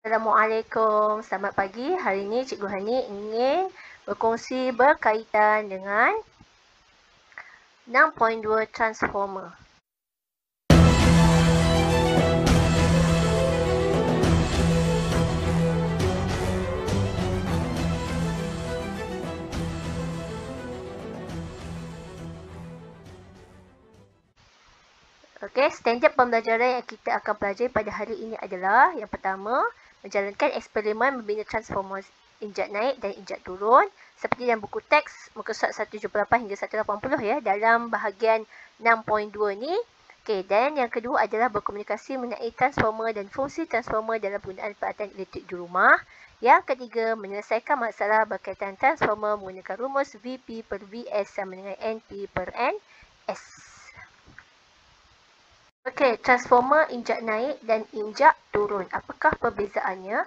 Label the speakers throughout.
Speaker 1: Assalamualaikum, selamat pagi. Hari ini Cikgu Hani ingin berkongsi berkaitan dengan 6.2 transformer. Okey, standard pembelajaran yang kita akan pelajari pada hari ini adalah yang pertama, menjalankan eksperimen membina transformer injak naik dan injak turun seperti dalam buku teks muka surat 178 hingga 180 ya dalam bahagian 6.2 ni. Okey, dan yang kedua adalah berkomunikasi mengenai transformer dan fungsi transformer dalam penggunaan peralatan elektrik di rumah. Yang ketiga, menyelesaikan masalah berkaitan transformer menggunakan rumus VP per VS sama dengan NP per NS. Okey, transformer injak naik dan injak turun. Apakah perbezaannya?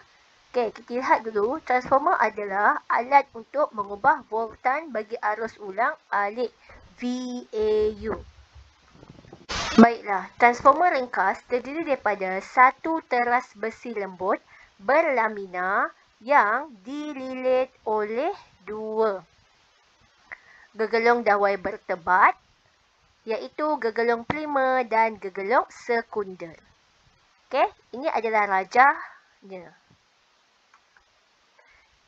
Speaker 1: Okey, kita lihat dulu. Transformer adalah alat untuk mengubah voltan bagi arus ulang alik VAU. Baiklah, transformer ringkas terdiri daripada satu teras besi lembut berlamina yang dililit oleh dua gegelung dawai bertebat, iaitu gegelung primer dan gegelung sekunder. Okey, ini adalah rajahnya.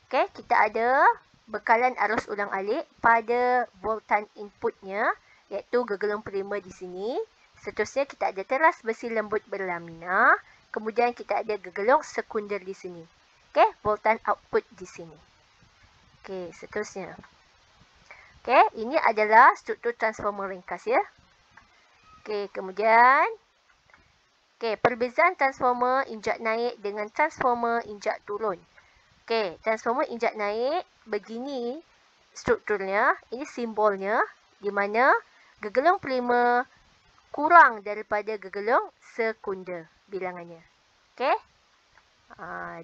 Speaker 1: Okey, kita ada bekalan arus ulang alik pada voltan inputnya, iaitu gegelung primer di sini. Seterusnya kita ada teras besi lembut berlamina. Kemudian kita ada gegelung sekunder di sini. Okey, voltan output di sini. Okey, seterusnya. Okey, ini adalah struktur transformer ringkas ya. Okey, kemudian perbezaan transformer injak naik dengan transformer injak turun. Okey, transformer injak naik begini strukturnya, ini simbolnya di mana gegelung primer kurang daripada gegelung sekunder bilangannya. Okey.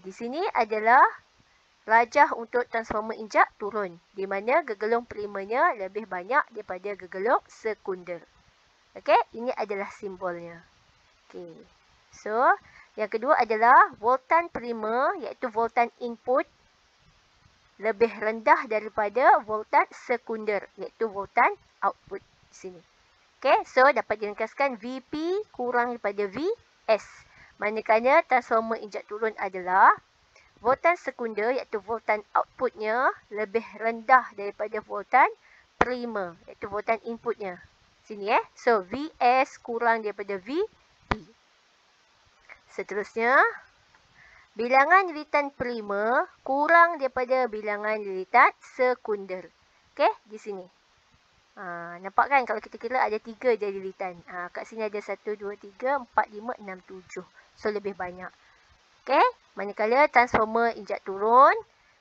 Speaker 1: Di sini adalah rajah untuk transformer injak turun di mana gegelung primernya lebih banyak daripada gegelung sekunder. Okey, ini adalah simbolnya. Okey. So, yang kedua adalah voltan primer iaitu voltan input lebih rendah daripada voltan sekunder iaitu voltan output di sini. Okey, so dapat diringkaskan VP kurang daripada VS. Manakala transformer injak turun adalah voltan sekunder iaitu voltan outputnya lebih rendah daripada voltan primer iaitu voltan inputnya. Sini So VS kurang daripada VP. Seterusnya, bilangan lilitan primer kurang daripada bilangan lilitan sekunder. Okey, di sini. Nampak kan kalau kita kira ada 3 je lilitan. Kat sini ada 1, 2, 3, 4, 5, 6, 7. So, lebih banyak. Okey, manakala transformer injak turun,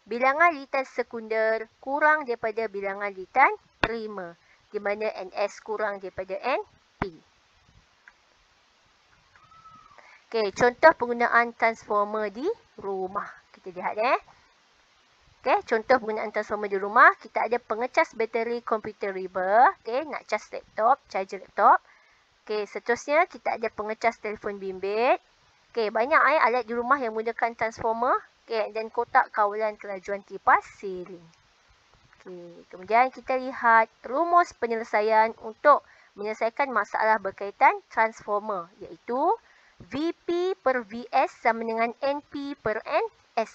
Speaker 1: bilangan lilitan sekunder kurang daripada bilangan lilitan primer. Di mana NS kurang daripada NP. Okey, contoh penggunaan transformer di rumah. Kita lihat Okey, contoh penggunaan transformer di rumah, kita ada pengecas bateri komputer riba. Okey, nak cas laptop, charger laptop. Okey, seterusnya kita ada pengecas telefon bimbit. Okey, banyak alat di rumah yang menggunakan transformer. Okey, dan kotak kawalan kelajuan kipas siling. Okey, kemudian kita lihat rumus penyelesaian untuk menyelesaikan masalah berkaitan transformer, iaitu VP per VS sama dengan NP per NS.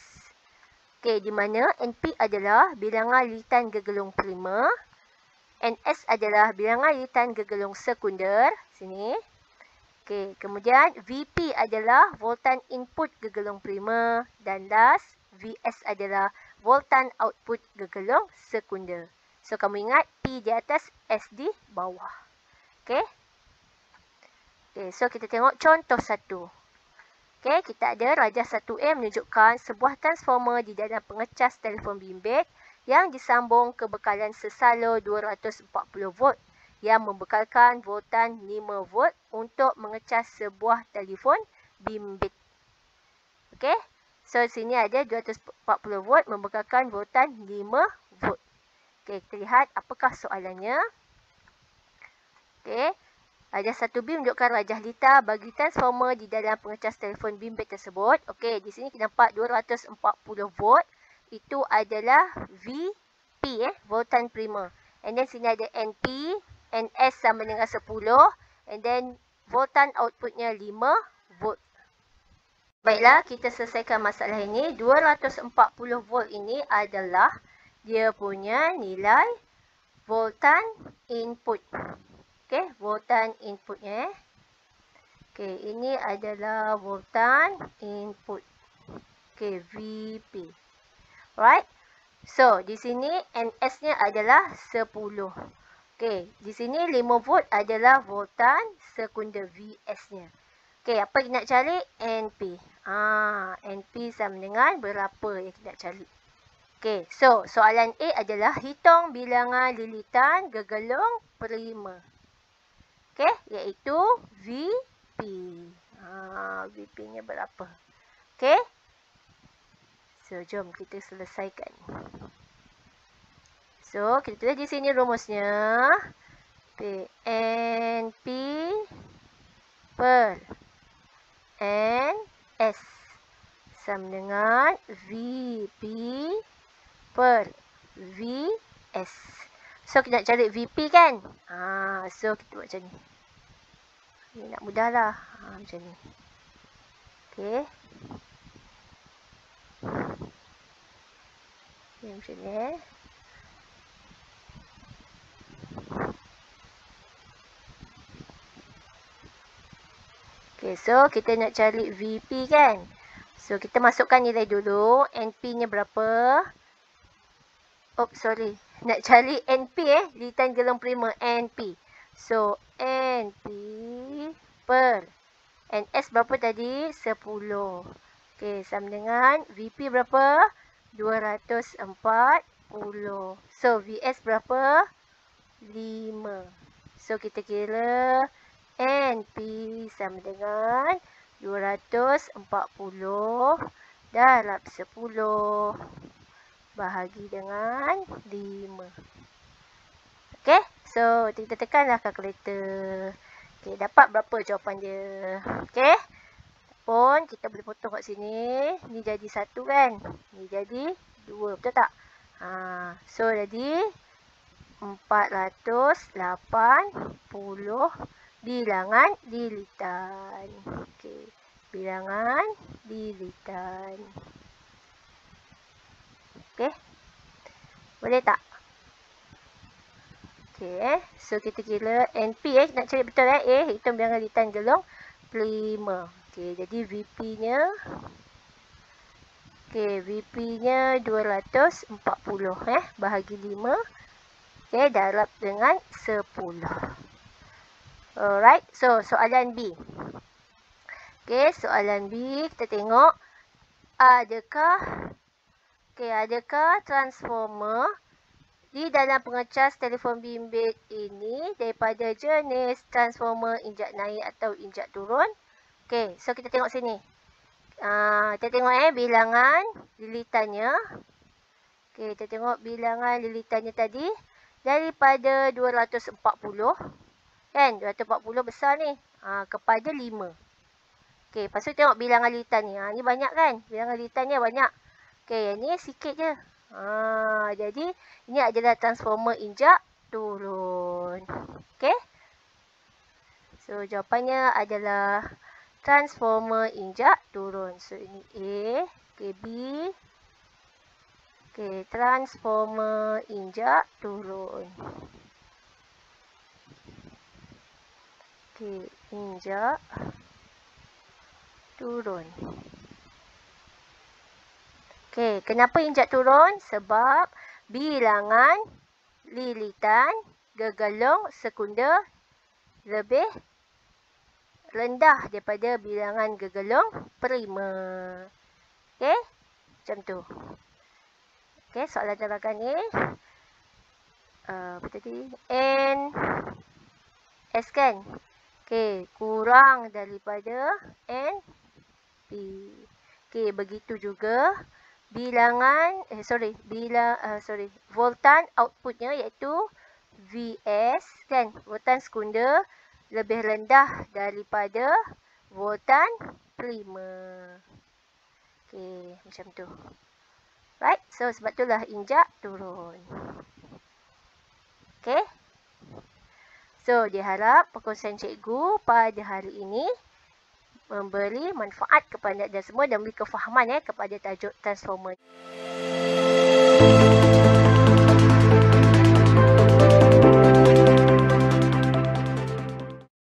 Speaker 1: Okey, di mana NP adalah bilangan lilitan gegelung primer, NS adalah bilangan lilitan gegelung sekunder, sini. Okey, kemudian VP adalah voltan input gegelung primer dan last VS adalah voltan output gegelung sekunder. So, kamu ingat P di atas, S di bawah. Okey. Okey, so kita tengok contoh 1. Okey, kita ada rajah 1A menunjukkan sebuah transformer di dalam pengecas telefon bimbit yang disambung ke bekalan sesalur 240 volt yang membekalkan voltan 5 volt untuk mengecas sebuah telefon bimbit. Okey, so sini ada 240 volt membekalkan voltan 5 volt. Okey, kita lihat apakah soalannya. Okey. Rajah 1 bit menunjukkan rajah litar bagi transformer di dalam pengecas telefon bimbit tersebut. Okey, di sini kita nampak 240 volt. Itu adalah VP, voltan primer. And then sini ada NP, NS sama dengan 10. And then voltan outputnya 5 volt. Baiklah, kita selesaikan masalah ini. 240 volt ini adalah dia punya nilai voltan input. Okey, voltan inputnya. Okey, ini adalah voltan input. Okey, VP. Right? So, di sini NS-nya adalah 10. Okey, di sini 5 volt adalah voltan sekunder VS-nya. Okey, apa yang nak cari? NP. NP sama dengan berapa yang kita nak cari. Okey, so soalan A adalah hitung bilangan lilitan gegelung primer. Okey, iaitu VP. VP-nya berapa? Okey. So, jom kita selesaikan. So, kita tulis di sini rumusnya. NP per NS sama dengan VP per VS. So, kita nak cari VP kan? So, kita buat macam ni. Ini nak mudah lah. Macam ni. Okay. Okay, macam ni Okay, so kita nak cari VP kan? So, kita masukkan nilai dulu. NP-nya berapa? Sorry. Nak cari NP lilitan gelung primer. NP. So, NP per NS berapa tadi? 10. Okey, sama dengan VP berapa? 240. So, VS berapa? 5. So, kita kira NP sama dengan 240 darab 10 bahagi dengan 5. Okey, so kita tekanlah kalkulator. Okey, dapat berapa jawapan dia? Okey. Pun kita boleh potong kat sini. Ni jadi 1 kan? Ni jadi 2, betul tak? So jadi 480 bilangan lilitan. Okey, bilangan lilitan. Okey. Boleh tak? Okey, so kita kira NP nak cari betul hitung bilangan lilitan gelung primer. Okey, jadi VP-nya VP-nya 240 bahagi 5. Okey, darab dengan 10. Alright, so soalan B. Okey, soalan B kita tengok adakah transformer di dalam pengecas telefon bimbit ini daripada jenis transformer injak naik atau injak turun? Okey, so kita tengok sini. Kita tengok bilangan lilitannya. Okey, kita tengok bilangan lilitannya tadi daripada 240 kan, 240 besar ni kepada 5. Okey, lepas tu tengok bilangan lilitan ni. Ni banyak kan? Bilangan lilitannya banyak. Okey, yang ni sikit je. Jadi ini adalah transformer injak turun. Okey. So jawapannya adalah transformer injak turun. So ini A, okay, B. Okey, transformer injak turun. Okey, injak turun. Okey, kenapa injak turun? Sebab bilangan lilitan gegelung sekunder lebih rendah daripada bilangan gegelung primer. Okey, macam tu. Okey, soalan jawabkan ni. Apa tadi? N S kan? Okey, kurang daripada N P. Okey, begitu juga bilangan voltan outputnya iaitu VS kan, voltan sekunder lebih rendah daripada voltan primer. Okey, macam tu. Right, so sebab itulah injak turun. Okey. So, diharap perkongsian cikgu pada hari ini memberi manfaat kepada anda semua dan memberi kefahaman kepada tajuk transformer.